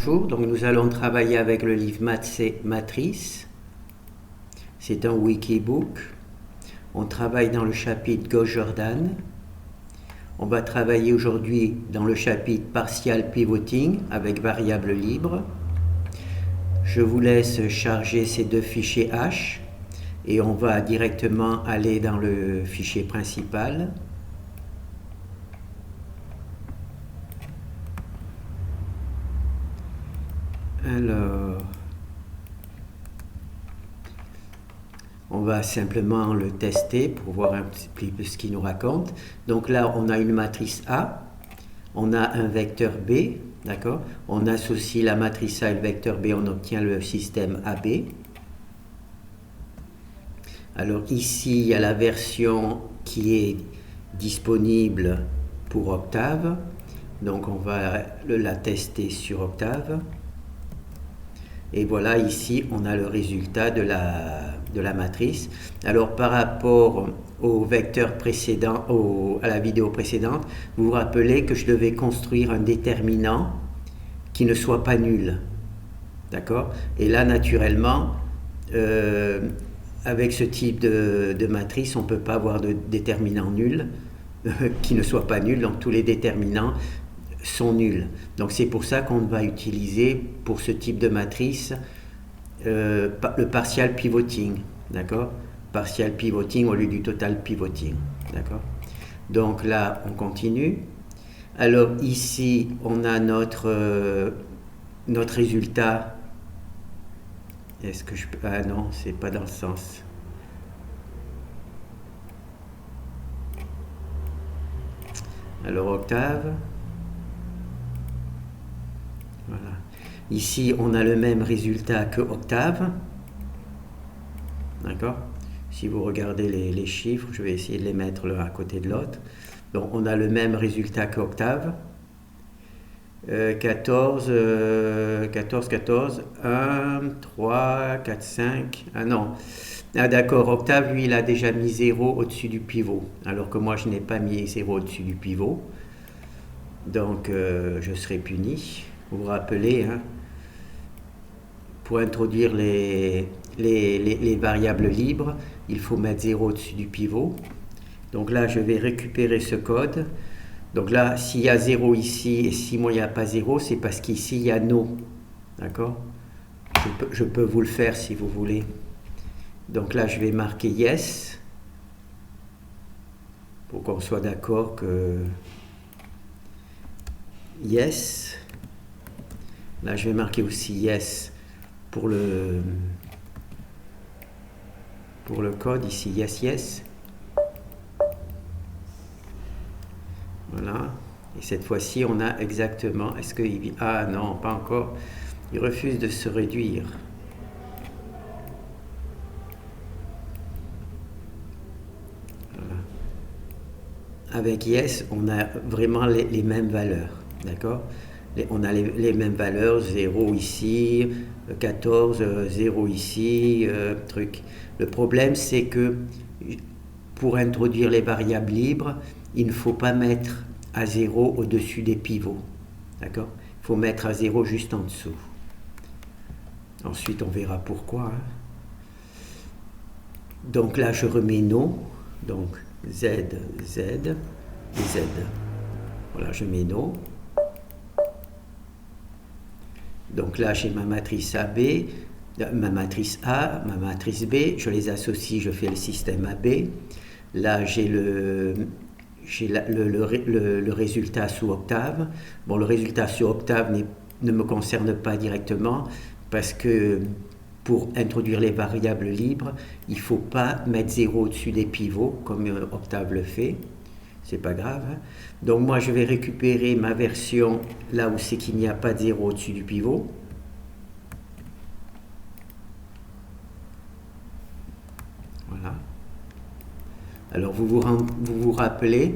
bonjour. Donc nous allons travailler avec le livre Maths et Matrices. C'est un wikibook. On travaille dans le chapitre Gauss-Jordan. On va travailler aujourd'hui dans le chapitre Partial Pivoting avec variable libre. Je vous laisse charger ces deux fichiers H et on va directement aller dans le fichier principal. Alors, on va simplement le tester pour voir un petit peu ce qu'il nous raconte. Donc là, on a une matrice A, on a un vecteur B, d'accord? On associe la matrice A et le vecteur B, on obtient le système AB. Alors ici, il y a la version qui est disponible pour Octave. Donc on va la tester sur Octave. Et voilà, ici, on a le résultat de la matrice. Alors, par rapport au vecteur précédent, à la vidéo précédente, vous vous rappelez que je devais construire un déterminant qui ne soit pas nul. D'accord? Et là, naturellement, avec ce type de matrice, on ne peut pas avoir de déterminant nul qui ne soit pas nul. Donc, tous les déterminants sont nuls. Donc c'est pour ça qu'on va utiliser pour ce type de matrice le partial pivoting, d'accord? Partial pivoting au lieu du total pivoting, d'accord? Donc là on continue. Alors ici on a notre résultat. Est-ce que je peux... Ah non, c'est pas dans le sens. Alors Octave. Voilà. Ici, on a le même résultat que Octave. D'accord? Si vous regardez les chiffres, je vais essayer de les mettre l'un à côté de l'autre. Donc, on a le même résultat que Octave. 14, 1, 3, 4, 5. Ah non. Ah d'accord, Octave, lui, il a déjà mis 0 au-dessus du pivot. Alors que moi, je n'ai pas mis 0 au-dessus du pivot. Donc, je serai puni. Vous vous rappelez, hein, pour introduire les variables libres, il faut mettre 0 au-dessus du pivot. Donc là, je vais récupérer ce code. Donc là, s'il y a 0 ici et si moi il n'y a pas 0, c'est parce qu'ici il y a no. D'accord? Je peux vous le faire si vous voulez. Donc là, je vais marquer yes pour qu'on soit d'accord que yes. Là, je vais marquer aussi yes pour le code ici, yes, yes. Voilà. Et cette fois-ci, on a exactement... Est-ce que... Ah non, pas encore. Il refuse de se réduire. Voilà. Avec yes, on a vraiment les mêmes valeurs. D'accord? On a les mêmes valeurs, 0 ici, 14, 0 ici, truc. Le problème, c'est que pour introduire les variables libres, il ne faut pas mettre à 0 au-dessus des pivots. D'accord? Il faut mettre à 0 juste en dessous. Ensuite, on verra pourquoi. Hein. Donc là, je remets no. Donc Z, Z et Z. Voilà, je mets no. Donc là, j'ai ma matrice AB, ma matrice A, ma matrice B. Je les associe, je fais le système AB. Là, j'ai le résultat sous Octave. Bon, le résultat sous Octave ne me concerne pas directement parce que pour introduire les variables libres, il ne faut pas mettre 0 au-dessus des pivots comme Octave le fait. C'est pas grave. Hein. Donc moi, je vais récupérer ma version là où c'est qu'il n'y a pas de 0 au-dessus du pivot. Voilà. Alors vous vous rappelez,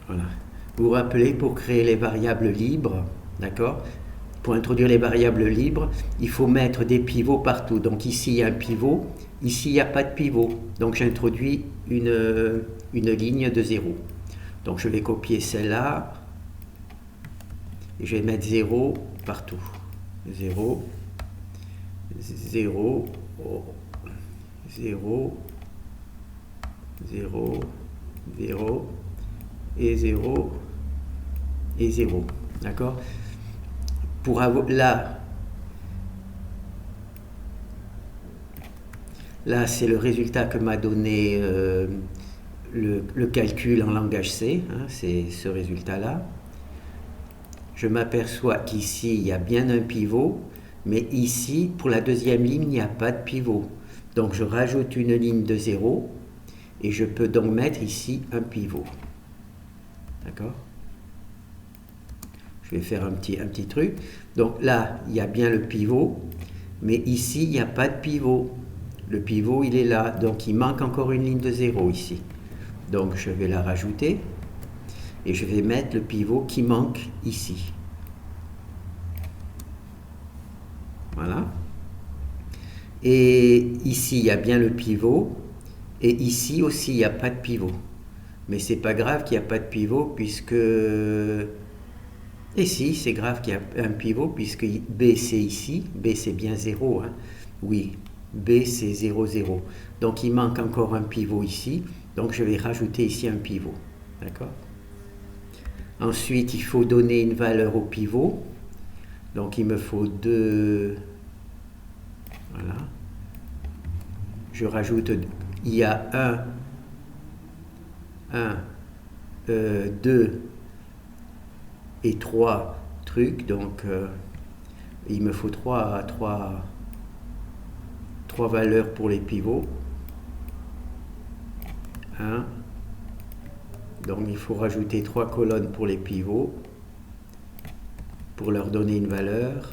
voilà. Vous vous rappelez pour créer les variables libres, d'accord? Pour introduire les variables libres, il faut mettre des pivots partout. Donc ici, il y a un pivot. Ici, il n'y a pas de pivot. Donc j'introduis une ligne de 0. Donc je vais copier celle-là. Et je vais mettre 0 partout. 0, 0, 0, 0, 0, et 0, et 0. D'accord? Pour avoir là c'est le résultat que m'a donné le calcul en langage C, hein, c'est ce résultat-là. Je m'aperçois qu'ici, il y a bien un pivot, mais ici, pour la deuxième ligne, il n'y a pas de pivot. Donc, je rajoute une ligne de 0, et je peux donc mettre ici un pivot. D'accord? Je vais faire un petit truc. Donc là, il y a bien le pivot, mais ici, il n'y a pas de pivot. Le pivot, il est là, donc il manque encore une ligne de 0 ici. Donc, je vais la rajouter. Et je vais mettre le pivot qui manque ici. Voilà. Et ici, il y a bien le pivot. Et ici aussi, il n'y a pas de pivot. Mais c'est pas grave qu'il n'y a pas de pivot puisque... Et si, c'est grave qu'il y a un pivot puisque B c'est ici. B c'est bien 0. Hein. Oui, B c'est 0, 0. Donc il manque encore un pivot ici. Donc je vais rajouter ici un pivot. D'accord ? Ensuite, il faut donner une valeur au pivot. Donc, il me faut 2. Voilà. Je rajoute, il y a 2 et 3 trucs. Donc, il me faut 3 valeurs pour les pivots. 1. Donc il faut rajouter 3 colonnes pour les pivots pour leur donner une valeur.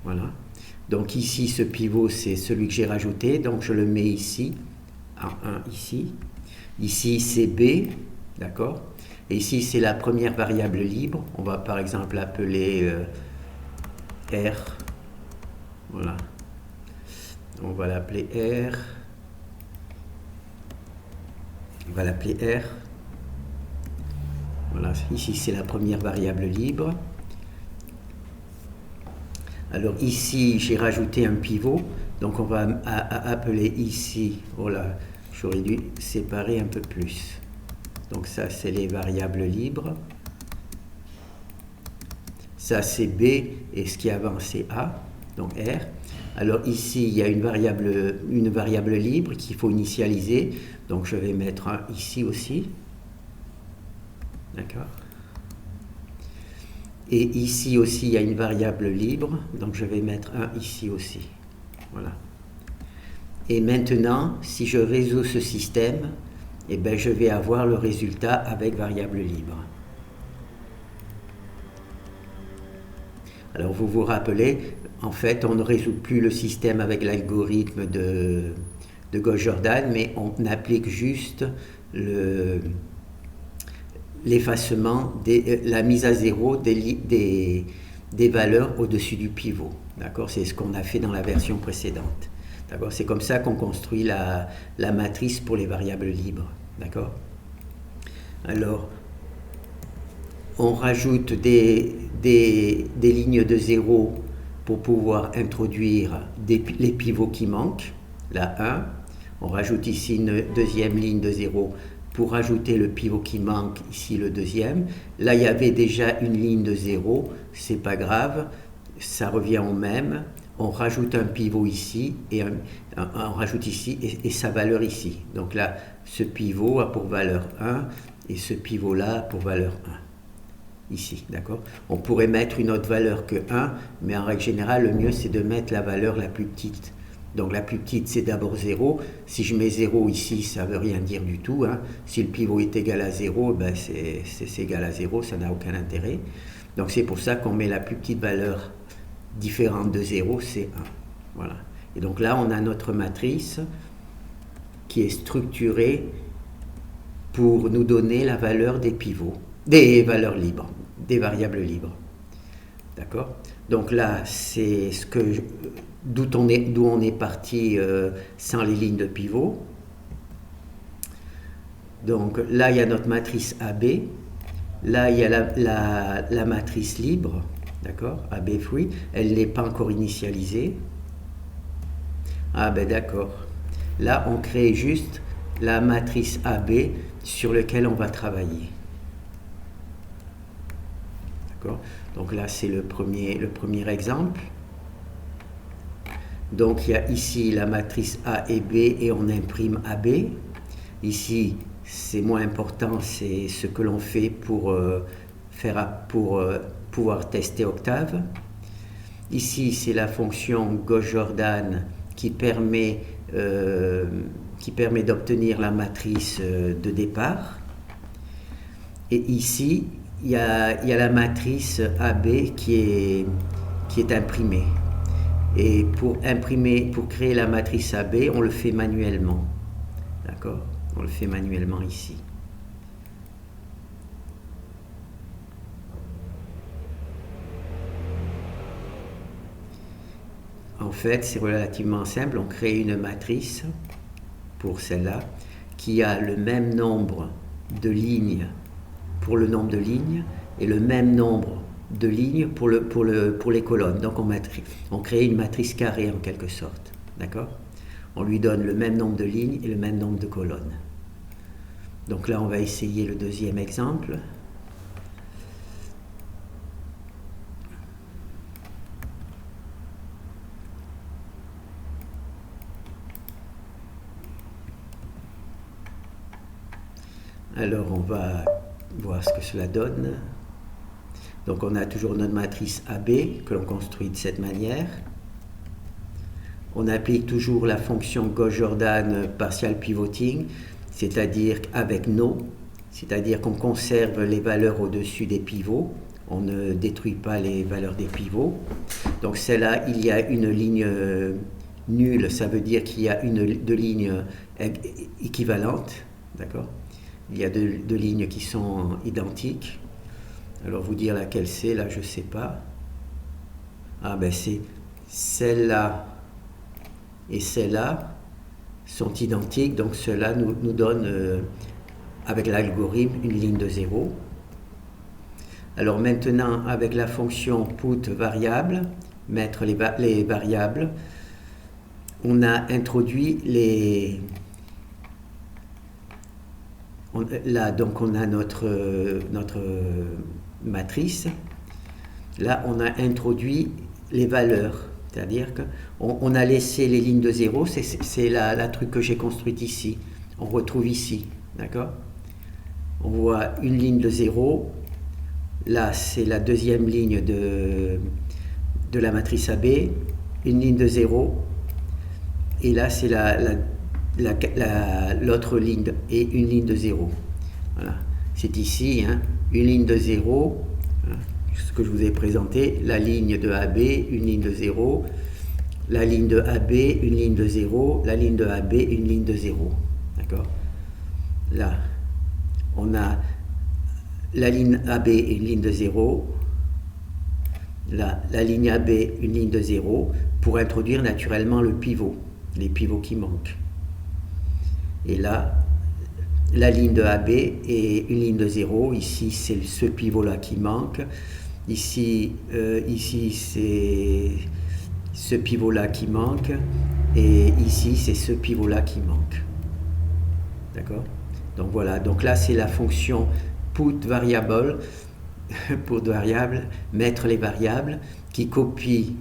Voilà. Donc ici, ce pivot, c'est celui que j'ai rajouté. Donc je le mets ici, en 1 ici. Ici, c'est B, d'accord? Et ici, c'est la première variable libre. On va par exemple l'appeler R. Voilà. On va l'appeler R. On va l'appeler R. Voilà, ici c'est la première variable libre. Alors ici j'ai rajouté un pivot, donc on va appeler ici, voilà, j'aurais dû séparer un peu plus. Donc ça c'est les variables libres. Ça c'est B et ce qui est avant c'est A, donc R. Alors ici il y a une variable libre qu'il faut initialiser, donc je vais mettre un ici aussi. D'accord. Et ici aussi, il y a une variable libre, donc je vais mettre un ici aussi. Voilà. Et maintenant, si je résous ce système, eh bien, je vais avoir le résultat avec variable libre. Alors, vous vous rappelez, en fait, on ne résout plus le système avec l'algorithme de Gauss-Jordan, mais on applique juste l'effacement, la mise à zéro des valeurs au-dessus du pivot. D'accord ? C'est ce qu'on a fait dans la version précédente. D'accord ? C'est comme ça qu'on construit la matrice pour les variables libres. D'accord ? Alors, on rajoute des lignes de 0 pour pouvoir introduire les pivots qui manquent. La 1. On rajoute ici une deuxième ligne de 0 pour rajouter le pivot qui manque, ici le deuxième. Là, il y avait déjà une ligne de 0, c'est pas grave, ça revient au même. On rajoute un pivot ici, et on rajoute ici, et sa valeur ici. Donc là, ce pivot a pour valeur 1, et ce pivot-là a pour valeur 1. Ici, d'accord ? On pourrait mettre une autre valeur que 1, mais en règle générale, le mieux, c'est de mettre la valeur la plus petite. Donc la plus petite, c'est d'abord 0. Si je mets 0 ici, ça ne veut rien dire du tout. Hein. Si le pivot est égal à 0, ben c'est égal à 0, ça n'a aucun intérêt. Donc c'est pour ça qu'on met la plus petite valeur différente de 0, c'est 1. Voilà. Et donc là, on a notre matrice qui est structurée pour nous donner la valeur des pivots, des valeurs libres, des variables libres. D'accord ? Donc là, c'est d'où on est parti sans les lignes de pivot. Donc là, il y a notre matrice AB. Là, il y a la matrice libre, d'accord, AB free. Elle n'est pas encore initialisée. Ah ben d'accord. Là, on crée juste la matrice AB sur laquelle on va travailler. D'accord. Donc là, c'est le premier exemple. Donc il y a ici la matrice A et B et on imprime AB. Ici, c'est moins important, c'est ce que l'on fait pour pouvoir tester Octave. Ici, c'est la fonction Gauss-Jordan qui permet d'obtenir la matrice de départ. Et ici, il y a la matrice AB qui est imprimée. Et pour créer la matrice AB, on le fait manuellement. D'accord? On le fait manuellement ici. En fait, c'est relativement simple. On crée une matrice pour celle-là qui a le même nombre de lignes pour le nombre de lignes et le même nombre de lignes pour les colonnes. Donc on crée une matrice carrée en quelque sorte. D'accord? On lui donne le même nombre de lignes et le même nombre de colonnes. Donc là, on va essayer le deuxième exemple. Alors on va voir ce que cela donne. Donc on a toujours notre matrice AB que l'on construit de cette manière. On applique toujours la fonction Gauss-Jordan partial pivoting, c'est-à-dire avec no, c'est-à-dire qu'on conserve les valeurs au-dessus des pivots, on ne détruit pas les valeurs des pivots. Donc celle-là, il y a une ligne nulle, ça veut dire qu'il y a deux lignes équivalentes, d'accord? Il y a deux lignes qui sont identiques. Alors vous dire laquelle c'est, là je ne sais pas. Ah ben c'est celle-là et celle-là sont identiques, donc cela nous donne avec l'algorithme une ligne de 0. Alors maintenant avec la fonction put variable, mettre les variables, on a introduit là donc on a notre matrice. Là on a introduit les valeurs, c'est-à-dire qu'on a laissé les lignes de 0, c'est la truc que j'ai construite ici, on retrouve ici, d'accord? On voit une ligne de 0, là c'est la deuxième ligne de la matrice AB, une ligne de 0, et là c'est l'autre ligne et une ligne de 0. Voilà. C'est ici, hein, une ligne de 0, hein, ce que je vous ai présenté, la ligne de AB, une ligne de 0, la ligne de AB, une ligne de 0, la ligne de AB, une ligne de 0. D'accord? Là, on a la ligne AB et une ligne de 0, là, la ligne AB, une ligne de 0, pour introduire naturellement le pivot, les pivots qui manquent. Et là, la ligne de AB et une ligne de 0, ici c'est ce pivot-là qui manque, ici c'est ce pivot-là qui manque, et ici c'est ce pivot-là qui manque. D'accord? Donc voilà, donc là c'est la fonction put variable, mettre les variables, qui copie.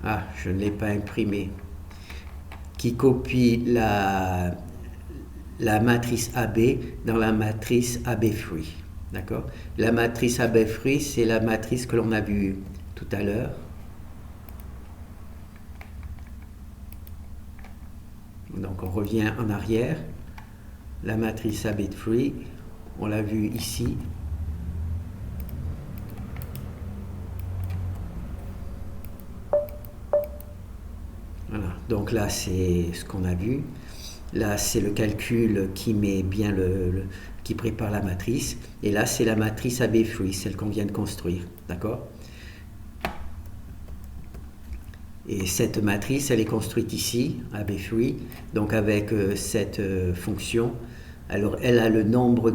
Ah, je ne l'ai pas imprimé. Qui copie la matrice AB dans la matrice AB free. D'accord? La matrice AB free, c'est la matrice que l'on a vue tout à l'heure. Donc on revient en arrière. La matrice AB free, on l'a vue ici. Voilà, donc là c'est ce qu'on a vu. Là c'est le calcul qui met bien qui prépare la matrice. Et là c'est la matrice AB free, celle qu'on vient de construire. D'accord? Et cette matrice, elle est construite ici, AB3, donc avec cette fonction. Alors, elle a le nombre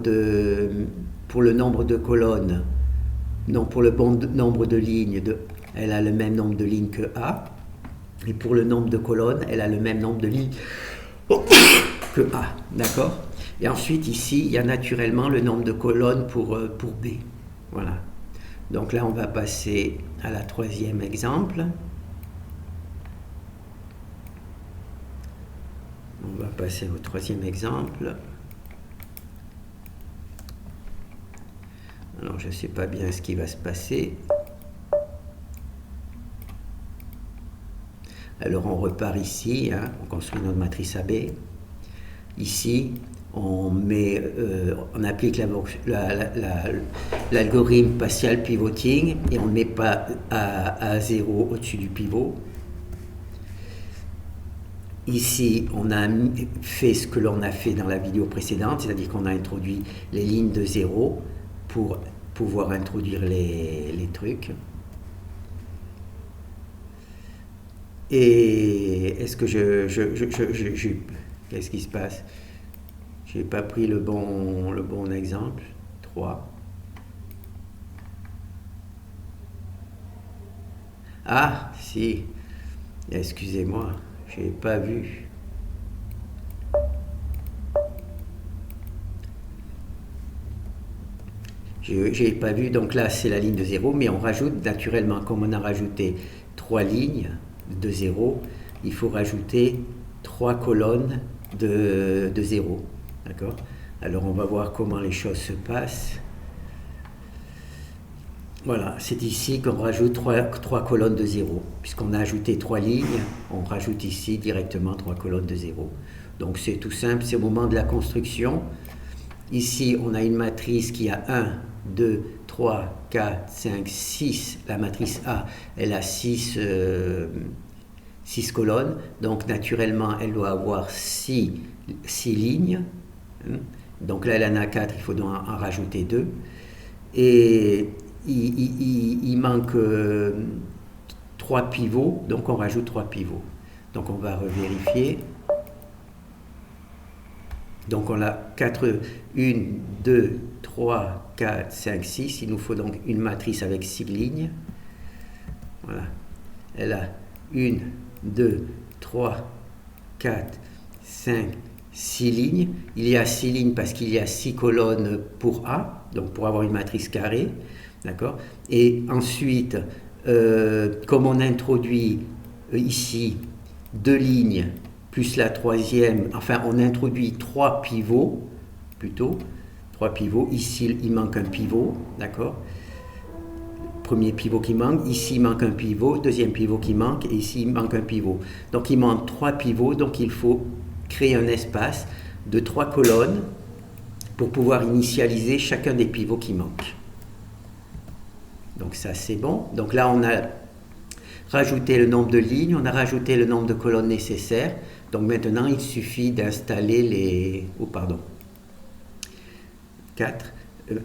pour le nombre de colonnes, non, pour le bon nombre de lignes, elle a le même nombre de lignes que A. Et pour le nombre de colonnes, elle a le même nombre de lignes que A. D'accord? Et ensuite, ici, il y a naturellement le nombre de colonnes pour B. Voilà. Donc là, on va passer à la troisième exemple. On va passer au troisième exemple. Alors, je ne sais pas bien ce qui va se passer. Alors, on repart ici, hein, on construit notre matrice AB. Ici, on applique l'algorithme partial pivoting et on ne met pas à 0 au-dessus du pivot. Ici, on a fait ce que l'on a fait dans la vidéo précédente, c'est-à-dire qu'on a introduit les lignes de 0 pour pouvoir introduire les trucs. Et est-ce que qu'est-ce qui se passe? Je n'ai pas pris le bon exemple. 3. Ah, si. Excusez-moi, je n'ai pas vu. Je n'ai pas vu, donc là c'est la ligne de 0, mais on rajoute naturellement, comme on a rajouté 3 lignes de 0, il faut rajouter 3 colonnes de 0. D'accord? Alors on va voir comment les choses se passent. Voilà, c'est ici qu'on rajoute 3 colonnes de 0. Puisqu'on a ajouté 3 lignes, on rajoute ici directement 3 colonnes de 0. Donc c'est tout simple, c'est au moment de la construction. Ici, on a une matrice qui a 1, 2, 3, 4, 5, 6. La matrice A, elle a 6 colonnes. Donc naturellement, elle doit avoir 6 lignes. Donc là, elle en a 4, il faut donc en rajouter 2. Et il manque 3 pivots, donc on rajoute 3 pivots. Donc on va revérifier. Donc on a 4, 1, 2, 3, 4, 5, 6. Il nous faut donc une matrice avec 6 lignes. Voilà. Elle a 1, 2, 3, 4, 5, 6 lignes. Il y a 6 lignes parce qu'il y a 6 colonnes pour A, donc pour avoir une matrice carrée. D'accord? Et ensuite, comme on introduit ici 2 lignes, plus la troisième, enfin on introduit 3 pivots, plutôt, 3 pivots, ici il manque un pivot, d'accord? Premier pivot qui manque, ici il manque un pivot, deuxième pivot qui manque, et ici il manque un pivot. Donc il manque 3 pivots, donc il faut créer un espace de 3 colonnes pour pouvoir initialiser chacun des pivots qui manquent. Donc ça c'est bon. Donc là on a rajouté le nombre de lignes, on a rajouté le nombre de colonnes nécessaires. Donc maintenant il suffit d'installer les... Oh pardon. 4.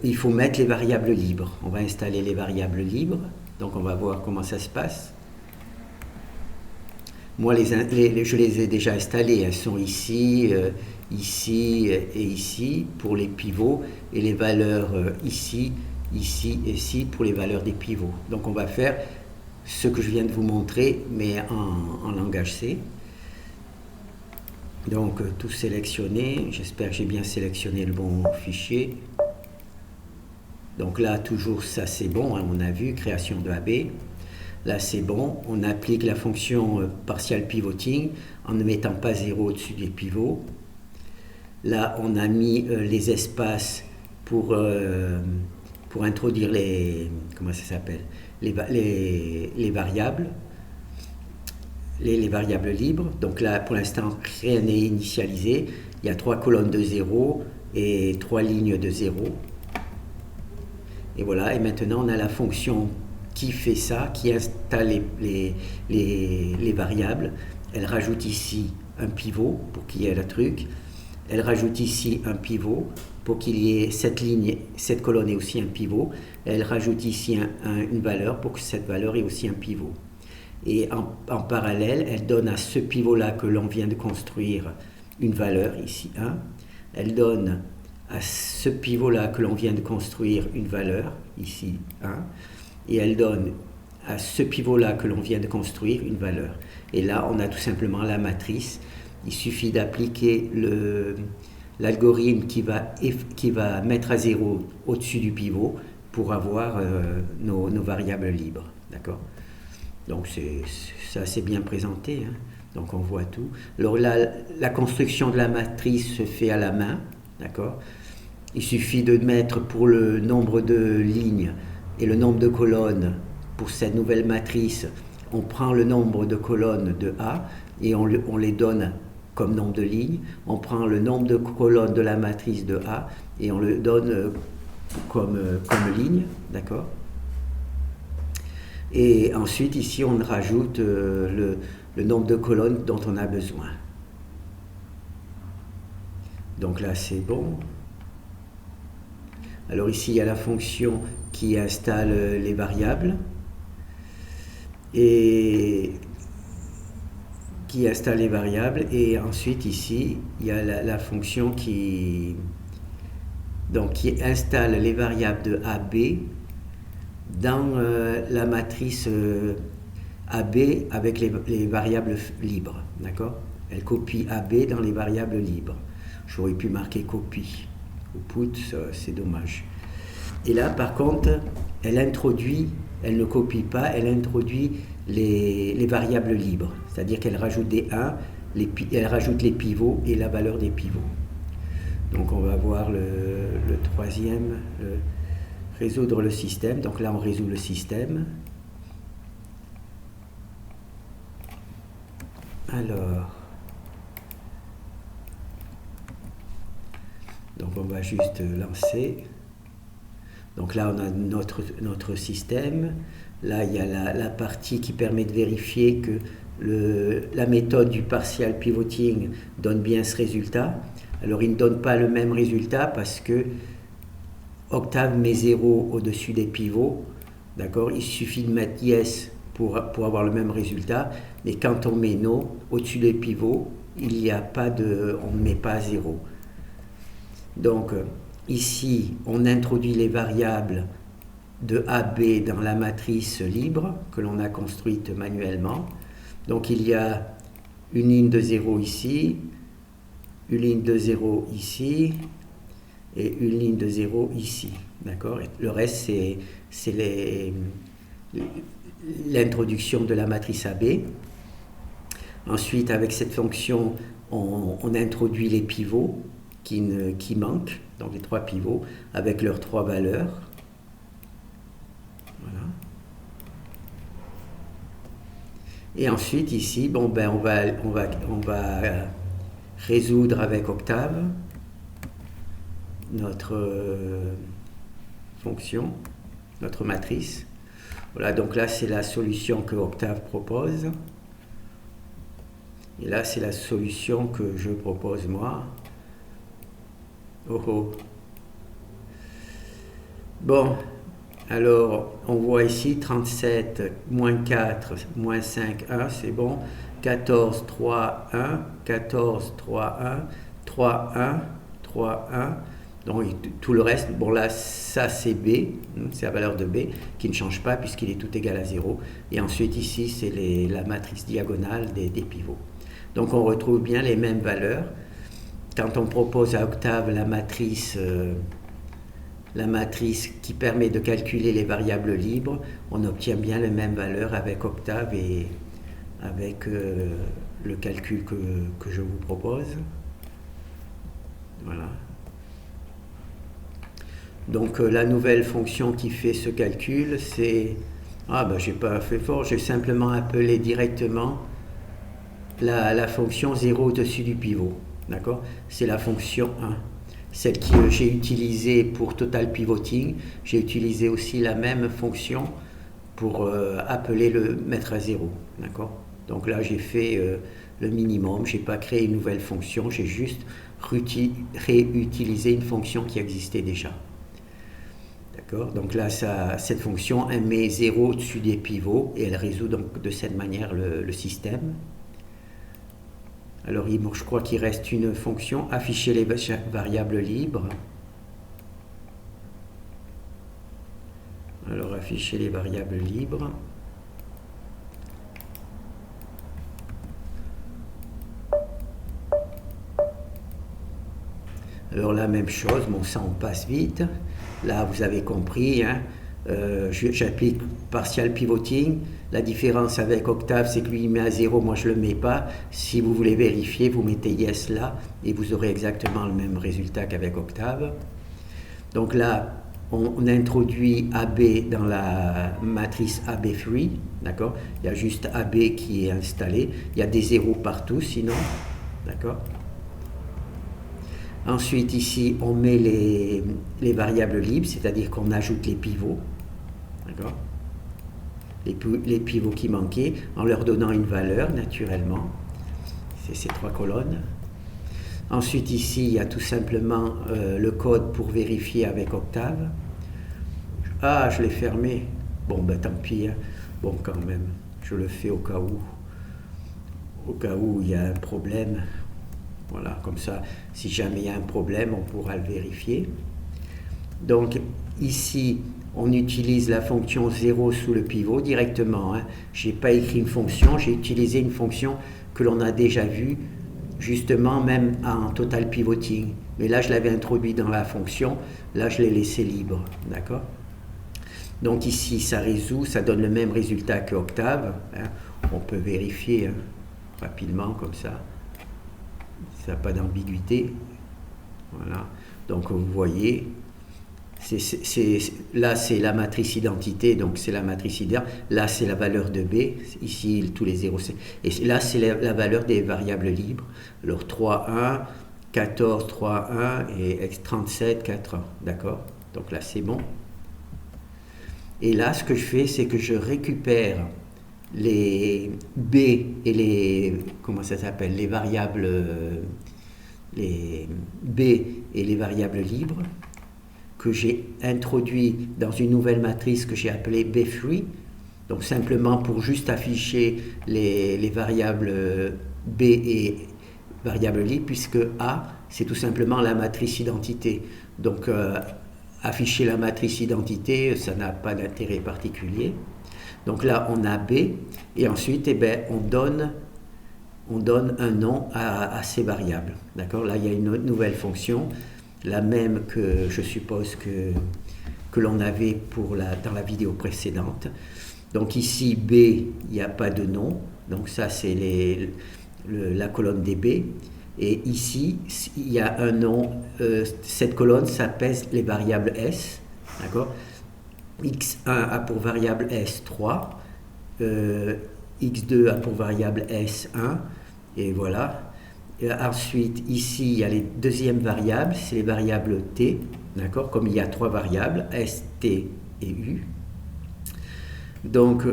Il faut mettre les variables libres. On va installer les variables libres. Donc on va voir comment ça se passe. Moi je les ai déjà installées. Elles sont ici, ici et ici pour les pivots. Et les valeurs ici, ici et ici pour les valeurs des pivots. Donc on va faire ce que je viens de vous montrer, mais en langage C. Donc tout sélectionné, j'espère que j'ai bien sélectionné le bon fichier. Donc là toujours ça c'est bon, hein, on a vu, création de AB. Là c'est bon, on applique la fonction partial pivoting en ne mettant pas 0 au-dessus des pivots. Là on a mis les espaces pour introduire les... Comment ça s'appelle? Les variables. Les variables libres. Donc là, pour l'instant, rien n'est initialisé. Il y a 3 colonnes de 0 et 3 lignes de 0. Et voilà, et maintenant, on a la fonction qui fait ça, qui installe les variables. Elle rajoute ici un pivot pour qu'il y ait le truc. Elle rajoute ici un pivot pour qu'il y ait cette colonne ait aussi un pivot. Elle rajoute ici une valeur pour que cette valeur ait aussi un pivot. Et en parallèle, elle donne à ce pivot-là que l'on vient de construire une valeur, ici 1. Elle donne à ce pivot-là que l'on vient de construire une valeur, ici 1. Et elle donne à ce pivot-là que l'on vient de construire une valeur. Et là, on a tout simplement la matrice. Il suffit d'appliquer l'algorithme qui va mettre à 0 au-dessus du pivot pour avoir nos variables libres. D'accord ? Donc ça c'est bien présenté, hein. Donc on voit tout. Alors la construction de la matrice se fait à la main, d'accord. Il suffit de mettre pour le nombre de lignes et le nombre de colonnes pour cette nouvelle matrice, on prend le nombre de colonnes de A et on les donne comme nombre de lignes. On prend le nombre de colonnes de la matrice de A et on le donne comme ligne, d'accord. Et ensuite, ici, on rajoute le nombre de colonnes dont on a besoin. Donc là, c'est bon. Alors ici, il y a la fonction qui installe les variables. Et ensuite, ici, il y a la fonction qui installe les variables de AB dans la matrice AB avec les variables libres, d'accord. Elle copie AB dans les variables libres. J'aurais pu marquer copie ou put, c'est dommage. Et là, par contre, elle ne copie pas, elle introduit les variables libres, c'est-à-dire qu'elle rajoute des 1, elle rajoute les pivots et la valeur des pivots. Donc on va voir le troisième, résoudre le système. Donc là, on résout le système. Alors, donc on va juste lancer. Donc là, on a notre système. Là, il y a la partie qui permet de vérifier que la méthode du partial pivoting donne bien ce résultat. Alors, il ne donne pas le même résultat parce que Octave met 0 au-dessus des pivots. D'accord. Il suffit de mettre yes pour avoir le même résultat. Mais quand on met no au-dessus des pivots, on ne met pas 0. Donc, ici, on introduit les variables de AB dans la matrice libre que l'on a construite manuellement. Donc il y a une ligne de 0 ici, une ligne de 0 ici et une ligne de 0 ici. D'accord. Le reste, c'est l'introduction de la matrice AB. Ensuite, avec cette fonction, on introduit les pivots qui manquent, donc les 3 pivots, avec leurs 3 valeurs. Voilà. Et ensuite, ici, on va résoudre avec Octave notre fonction, notre matrice. Voilà, donc là, c'est la solution que Octave propose. Et là, c'est la solution que je propose moi. Bon, alors on voit ici 37, moins 4, moins 5, 1, c'est bon. 14, 3, 1, 14, 3, 1, 3, 1, 3, 1. Donc tout le reste, bon là, ça c'est B, c'est la valeur de B qui ne change pas puisqu'il est tout égal à 0. Et ensuite ici, c'est la matrice diagonale des pivots. Donc on retrouve bien les mêmes valeurs. Quand on propose à Octave la matrice qui permet de calculer les variables libres, on obtient bien les mêmes valeurs avec Octave et avec le calcul que je vous propose. Voilà. Donc la nouvelle fonction qui fait ce calcul, c'est... j'ai pas fait fort, j'ai simplement appelé directement la fonction 0 au-dessus du pivot. D'accord. C'est la fonction 1. Celle que j'ai utilisée pour total pivoting, j'ai utilisé aussi la même fonction pour appeler le mettre à 0. D'accord. Donc là, j'ai fait le minimum. Je n'ai pas créé une nouvelle fonction, j'ai juste réutilisé une fonction qui existait déjà. D'accord. D'accord? Donc là, cette fonction, elle met 0 au-dessus des pivots et elle résout donc de cette manière le système. Alors, je crois qu'il reste une fonction, afficher les variables libres. Alors, afficher les variables libres. Alors la même chose, bon ça on passe vite. Là vous avez compris, hein, j'applique partial pivoting. La différence avec Octave, c'est que lui il met à 0, moi je ne le mets pas. Si vous voulez vérifier, vous mettez yes là et vous aurez exactement le même résultat qu'avec Octave. Donc là, on introduit AB dans la matrice AB3, d'accord? Il y a juste AB qui est installé. Il y a des zéros partout sinon, d'accord? Ensuite, ici, on met les variables libres, c'est-à-dire qu'on ajoute les pivots, d'accord? Les pivots qui manquaient, en leur donnant une valeur, naturellement. C'est ces 3 colonnes. Ensuite, ici, il y a tout simplement le code pour vérifier avec Octave. Ah, je l'ai fermé. Bon, ben tant pis. Hein. Bon, quand même, je le fais au cas où. Au cas où il y a un problème. Voilà, comme ça, si jamais il y a un problème, on pourra le vérifier. Donc, ici, on utilise la fonction 0 sous le pivot directement. Hein. Je n'ai pas écrit une fonction, j'ai utilisé une fonction que l'on a déjà vue, justement, même en total pivoting. Mais là, je l'avais introduit dans la fonction, là, je l'ai laissé libre. D'accord? Donc, ici, ça résout, ça donne le même résultat que Octave. Hein. On peut vérifier hein, rapidement, comme ça. Ça n'a pas d'ambiguïté. Voilà. Donc vous voyez, là c'est la matrice identité, donc c'est la matrice idéale. Là c'est la valeur de B, ici tous les 0. Et là c'est la valeur des variables libres. Alors 3, 1, 14, 3, 1 et 37, 4, 1. D'accord? Donc là c'est bon. Et là ce que je fais, c'est que je récupère les B et les comment ça s'appelle les variables les B et les variables libres que j'ai introduit dans une nouvelle matrice que j'ai appelée B3, donc simplement pour juste afficher les variables B et variables libres, puisque A c'est tout simplement la matrice identité, donc afficher la matrice identité ça n'a pas d'intérêt particulier. Donc là, on a B, et ensuite, eh ben, on donne un nom à ces variables. D'accord? Là, il y a une nouvelle fonction, la même que je suppose que l'on avait dans la vidéo précédente. Donc ici, B, il n'y a pas de nom. Donc ça, c'est la colonne des B. Et ici, il y a un nom. Cette colonne, ça pèse les variables S. D'accord? X1 a pour variable S3, X2 a pour variable S1, et voilà. Et ensuite, ici, il y a les deuxièmes variables, c'est les variables T, d'accord? Comme il y a 3 variables, S, T et U. Donc,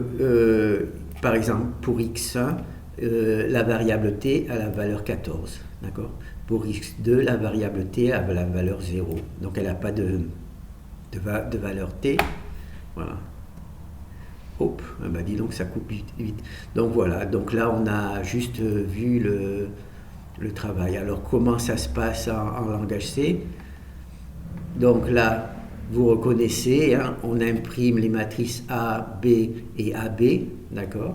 par exemple, pour X1, la variable T a la valeur 14, d'accord? Pour X2, la variable T a la valeur 0, donc elle n'a pas de valeur T. Voilà. Hop, bah dis donc ça coupe vite. Donc voilà, donc là on a juste vu le travail. Alors comment ça se passe en langage C? Donc là, vous reconnaissez, hein, on imprime les matrices A, B et AB, d'accord?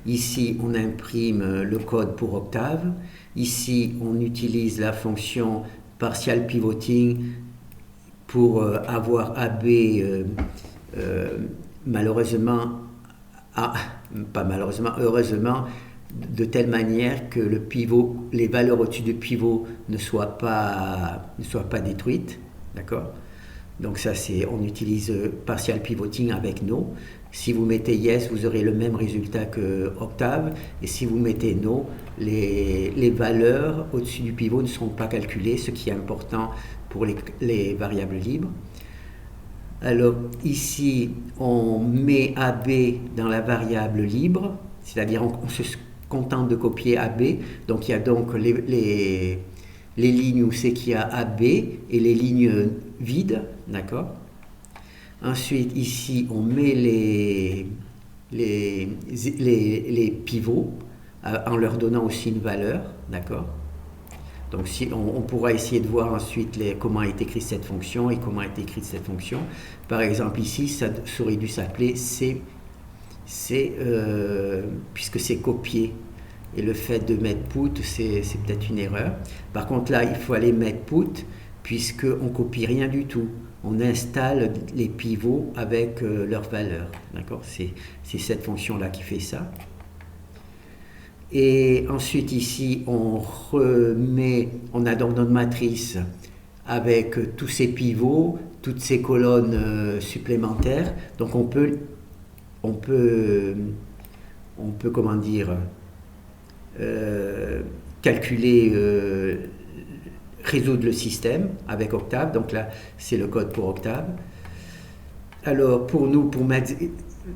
Ici, on imprime le code pour Octave. Ici, on utilise la fonction partial pivoting pour avoir AB, malheureusement, pas malheureusement, heureusement, de telle manière que le pivot, les valeurs au-dessus du pivot ne soient pas détruites, d'accord? Donc ça c'est, on utilise partial pivoting avec no. Si vous mettez yes, vous aurez le même résultat que Octave, et si vous mettez no, les valeurs au-dessus du pivot ne seront pas calculées, ce qui est important pour les variables libres. Alors ici, on met AB dans la variable libre, c'est-à-dire on se contente de copier AB, donc il y a donc les lignes où c'est qu'il y a AB et les lignes vides, d'accord? Ensuite, ici, on met les pivots en leur donnant aussi une valeur, d'accord? Donc si on pourra essayer de voir ensuite comment est écrite cette fonction et comment est écrite cette fonction. Par exemple ici, ça aurait dû s'appeler C, puisque c'est copié. Et le fait de mettre put, c'est peut-être une erreur. Par contre là, il faut aller mettre put, puisqu'on ne copie rien du tout. On installe les pivots avec leur valeur. D'accord? C'est cette fonction-là qui fait ça. Et ensuite ici, on a donc notre matrice avec tous ces pivots, toutes ces colonnes supplémentaires. Donc on peut comment dire, calculer, résoudre le système avec Octave. Donc là, c'est le code pour Octave. Alors pour nous, pour mettre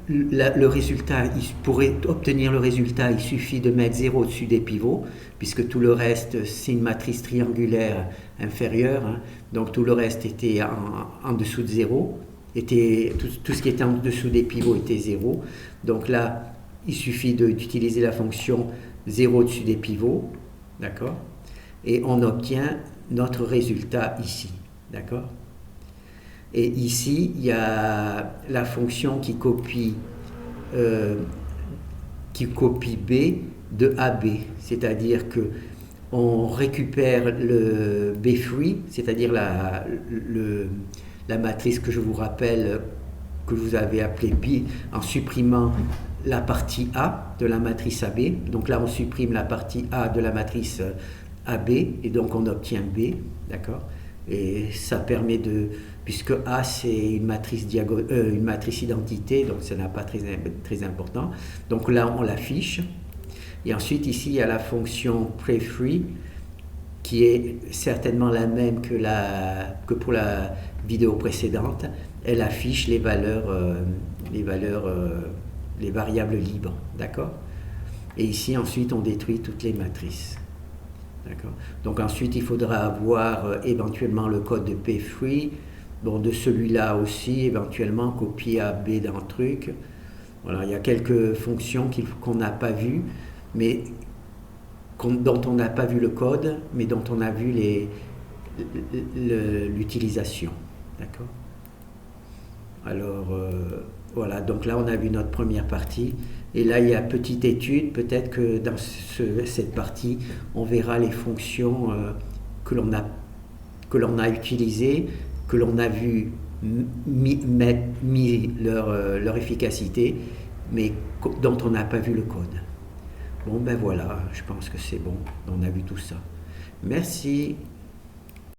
le résultat, pour obtenir le résultat, il suffit de mettre 0 au-dessus des pivots, puisque tout le reste, c'est une matrice triangulaire inférieure, hein, donc tout le reste était en dessous de 0, tout ce qui était en dessous des pivots était 0. Donc là, il suffit d'utiliser la fonction 0 au-dessus des pivots, d'accord? Et on obtient notre résultat ici, d'accord? Et ici, il y a la fonction qui copie B de AB, c'est-à-dire que on récupère le B-free, c'est-à-dire la matrice que je vous rappelle, que vous avez appelée B, en supprimant la partie A de la matrice AB. Donc là, on supprime la partie A de la matrice AB, et donc on obtient B, d'accord? Et ça permet puisque A c'est une matrice identité, donc ça n'a pas très important. Donc là on l'affiche. Et ensuite ici il y a la fonction prefree qui est certainement la même que pour la vidéo précédente. Elle affiche les variables libres, d'accord? Et ici ensuite on détruit toutes les matrices. Donc ensuite il faudra avoir éventuellement le code de pfree, bon, de celui-là aussi éventuellement copier AB dans le truc. Voilà, il y a quelques fonctions qu'on n'a pas vues, mais dont on n'a pas vu le code, mais dont on a vu l'utilisation. D'accord? Alors voilà, donc là on a vu notre première partie. Et là, il y a petite étude, peut-être que dans cette partie, on verra les fonctions que l'on a utilisées, que l'on a vu mis leur efficacité, mais dont on n'a pas vu le code. Bon, ben voilà, je pense que c'est bon, on a vu tout ça. Merci.